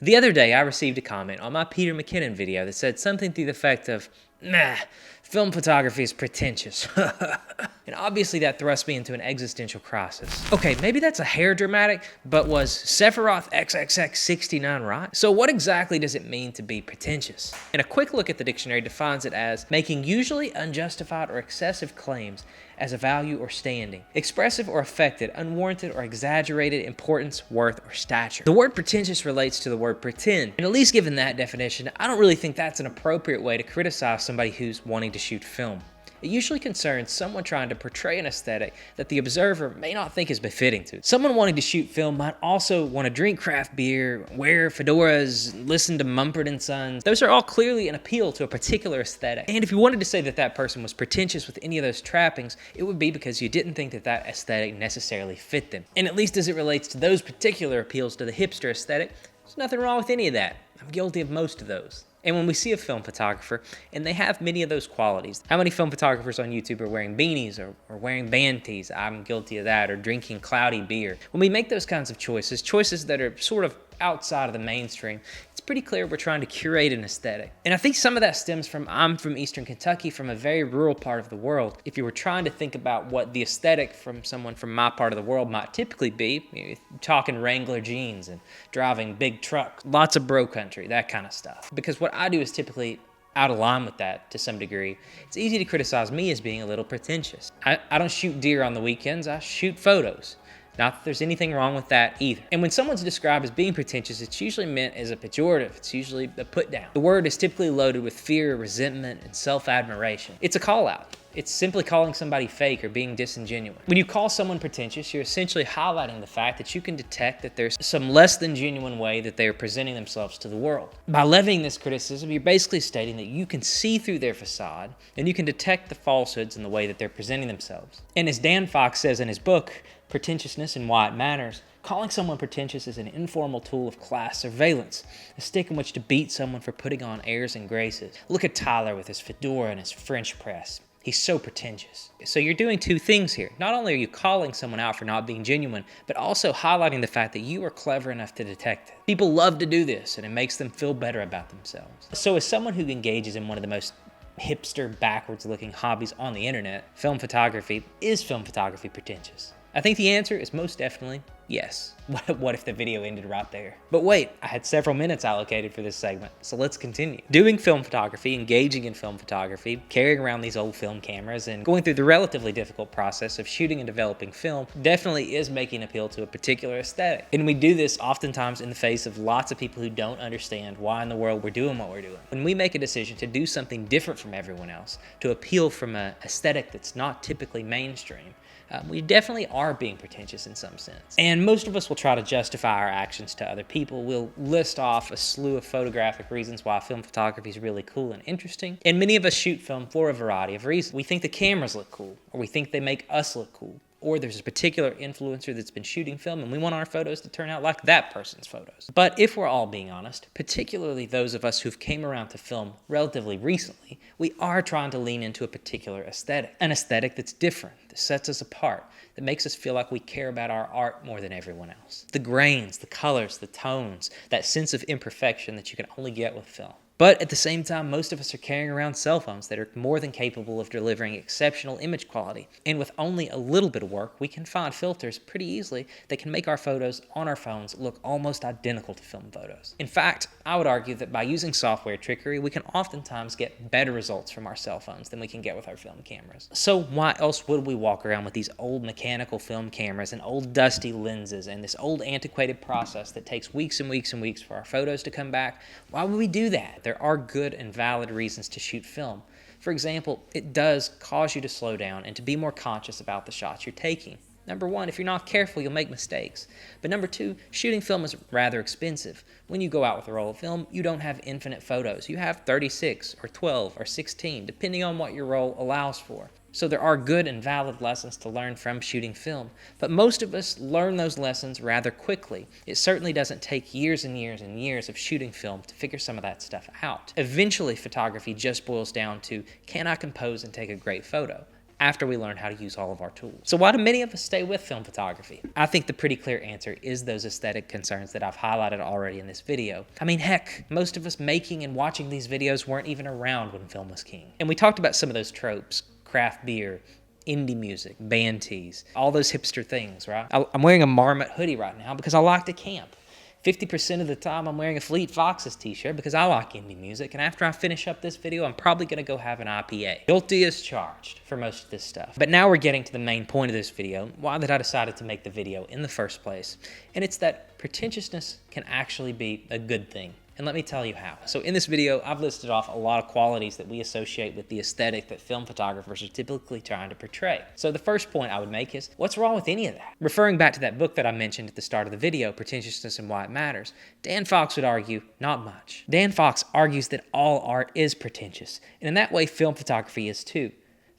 The other day, I received a comment on my Peter McKinnon video that said something to the effect of, "Nah, film photography is pretentious." And obviously that thrust me into an existential crisis. Okay, maybe that's a hair dramatic, but was Sephiroth XXX69 right? So what exactly does it mean to be pretentious? And a quick look at the dictionary defines it as making usually unjustified or excessive claims as a value or standing, expressive or affected, unwarranted or exaggerated importance, worth, or stature. The word pretentious relates to the word pretend, and at least given that definition, I don't really think that's an appropriate way to criticize somebody who's wanting to shoot film. It usually concerns someone trying to portray an aesthetic that the observer may not think is befitting to. Someone wanting to shoot film might also want to drink craft beer, wear fedoras, listen to Mumford & Sons. Those are all clearly an appeal to a particular aesthetic. And if you wanted to say that that person was pretentious with any of those trappings, it would be because you didn't think that that aesthetic necessarily fit them. And at least as it relates to those particular appeals to the hipster aesthetic, there's nothing wrong with any of that. I'm guilty of most of those. And when we see a film photographer, and they have many of those qualities, how many film photographers on YouTube are wearing beanies or wearing band tees? I'm guilty of that, or drinking cloudy beer. When we make those kinds of choices that are sort of outside of the mainstream, it's pretty clear we're trying to curate an aesthetic. And I think some of that stems from, I'm from Eastern Kentucky, from a very rural part of the world. If you were trying to think about what the aesthetic from someone from my part of the world might typically be, you're talking Wrangler jeans and driving big trucks, lots of bro country, that kind of stuff. Because what I do is typically out of line with that to some degree. It's easy to criticize me as being a little pretentious. I don't shoot deer on the weekends, I shoot photos. Not that there's anything wrong with that either. And when someone's described as being pretentious, it's usually meant as a pejorative. It's usually a put down. The word is typically loaded with fear, resentment, and self-admiration. It's a call out. It's simply calling somebody fake or being disingenuous. When you call someone pretentious, you're essentially highlighting the fact that you can detect that there's some less than genuine way that they are presenting themselves to the world. By levying this criticism, you're basically stating that you can see through their facade and you can detect the falsehoods in the way that they're presenting themselves. And as Dan Fox says in his book, Pretentiousness and Why It Matters, calling someone pretentious is an informal tool of class surveillance, a stick in which to beat someone for putting on airs and graces. Look at Tyler with his fedora and his French press. He's so pretentious. So you're doing two things here. Not only are you calling someone out for not being genuine, but also highlighting the fact that you are clever enough to detect it. People love to do this, and it makes them feel better about themselves. So as someone who engages in one of the most hipster, backwards-looking hobbies on the internet, film photography, is film photography pretentious? I think the answer is most definitely yes. What if the video ended right there? But wait, I had several minutes allocated for this segment, so let's continue. Doing film photography, engaging in film photography, carrying around these old film cameras, and going through the relatively difficult process of shooting and developing film definitely is making appeal to a particular aesthetic. And we do this oftentimes in the face of lots of people who don't understand why in the world we're doing what we're doing. When we make a decision to do something different from everyone else, to appeal from an aesthetic that's not typically mainstream, we definitely are being pretentious in some sense. And most of us will try to justify our actions to other people. We'll list off a slew of photographic reasons why film photography is really cool and interesting. And many of us shoot film for a variety of reasons. We think the cameras look cool, or we think they make us look cool. Or there's a particular influencer that's been shooting film and we want our photos to turn out like that person's photos. But if we're all being honest, particularly those of us who've came around to film relatively recently, we are trying to lean into a particular aesthetic. An aesthetic that's different, that sets us apart, that makes us feel like we care about our art more than everyone else. The grains, the colors, the tones, that sense of imperfection that you can only get with film. But at the same time, most of us are carrying around cell phones that are more than capable of delivering exceptional image quality. And with only a little bit of work, we can find filters pretty easily that can make our photos on our phones look almost identical to film photos. In fact, I would argue that by using software trickery, we can oftentimes get better results from our cell phones than we can get with our film cameras. So why else would we walk around with these old mechanical film cameras and old dusty lenses and this old antiquated process that takes weeks and weeks and weeks for our photos to come back? Why would we do that? There are good and valid reasons to shoot film. For example, it does cause you to slow down and to be more conscious about the shots you're taking. Number one, if you're not careful, you'll make mistakes. But number two, shooting film is rather expensive. When you go out with a roll of film, you don't have infinite photos. You have 36 or 12 or 16, depending on what your roll allows for. So there are good and valid lessons to learn from shooting film, but most of us learn those lessons rather quickly. It certainly doesn't take years and years and years of shooting film to figure some of that stuff out. Eventually, photography just boils down to, can I compose and take a great photo? after we learn how to use all of our tools. So why do many of us stay with film photography? I think the pretty clear answer is those aesthetic concerns that I've highlighted already in this video. I mean, heck, most of us making and watching these videos weren't even around when film was king. And we talked about some of those tropes: craft beer, indie music, band tees, all those hipster things, right? I'm wearing a Marmot hoodie right now because I like to camp. 50% of the time I'm wearing a Fleet Foxes t-shirt because I like indie music, and after I finish up this video, I'm probably gonna go have an IPA. Guilty as charged for most of this stuff. But now we're getting to the main point of this video, why that I decided to make the video in the first place, and it's that pretentiousness can actually be a good thing. And let me tell you how. So in this video, I've listed off a lot of qualities that we associate with the aesthetic that film photographers are typically trying to portray. So the first point I would make is, what's wrong with any of that? Referring back to that book that I mentioned at the start of the video, Pretentiousness and Why It Matters, Dan Fox would argue, not much. Dan Fox argues that all art is pretentious, and in that way, film photography is too.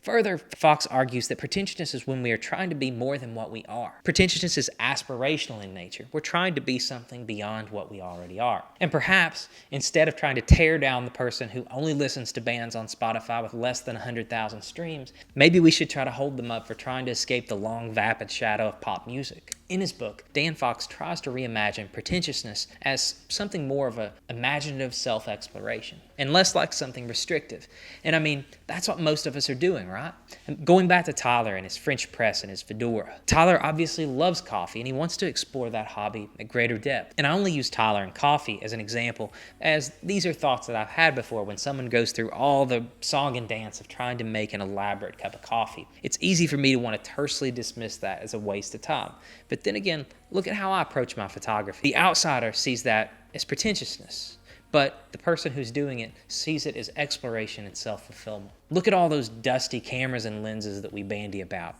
Further, Fox argues that pretentiousness is when we are trying to be more than what we are. Pretentiousness is aspirational in nature. We're trying to be something beyond what we already are. And perhaps, instead of trying to tear down the person who only listens to bands on Spotify with less than 100,000 streams, maybe we should try to hold them up for trying to escape the long, vapid shadow of pop music. In his book, Dan Fox tries to reimagine pretentiousness as something more of an imaginative self-exploration and less like something restrictive. And I mean, that's what most of us are doing, right? And going back to Tyler and his French press and his fedora, Tyler obviously loves coffee and he wants to explore that hobby at greater depth. And I only use Tyler and coffee as an example, as these are thoughts that I've had before when someone goes through all the song and dance of trying to make an elaborate cup of coffee. It's easy for me to want to tersely dismiss that as a waste of time. But then again, look at how I approach my photography. The outsider sees that as pretentiousness, but the person who's doing it sees it as exploration and self-fulfillment. Look at all those dusty cameras and lenses that we bandy about.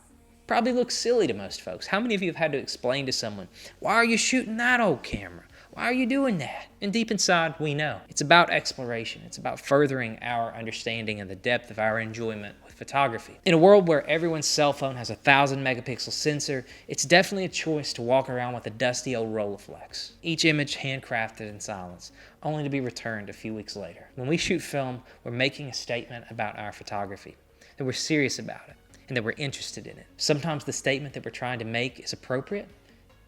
Probably looks silly to most folks. How many of you have had to explain to someone, why are you shooting that old camera? Why are you doing that? And deep inside, we know. It's about exploration. It's about furthering our understanding and the depth of our enjoyment with photography. In a world where everyone's cell phone has a 1,000-megapixel sensor, it's definitely a choice to walk around with a dusty old Rolleiflex. Each image handcrafted in silence, only to be returned a few weeks later. When we shoot film, we're making a statement about our photography, that we're serious about it, and that we're interested in it. Sometimes the statement that we're trying to make is appropriate,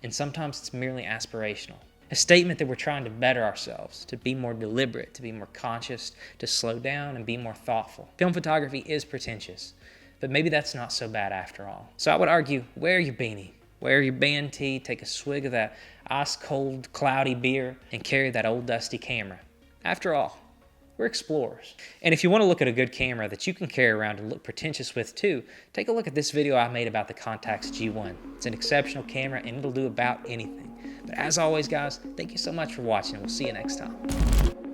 and sometimes it's merely aspirational. A statement that we're trying to better ourselves, to be more deliberate, to be more conscious, to slow down and be more thoughtful. Film photography is pretentious, but maybe that's not so bad after all. So I would argue, wear your beanie, wear your band tee, take a swig of that ice-cold, cloudy beer, and carry that old dusty camera. After all, we're explorers. And if you want to look at a good camera that you can carry around and look pretentious with too, take a look at this video I made about the Contax G1. It's an exceptional camera and it'll do about anything. But as always, guys, thank you so much for watching, and we'll see you next time.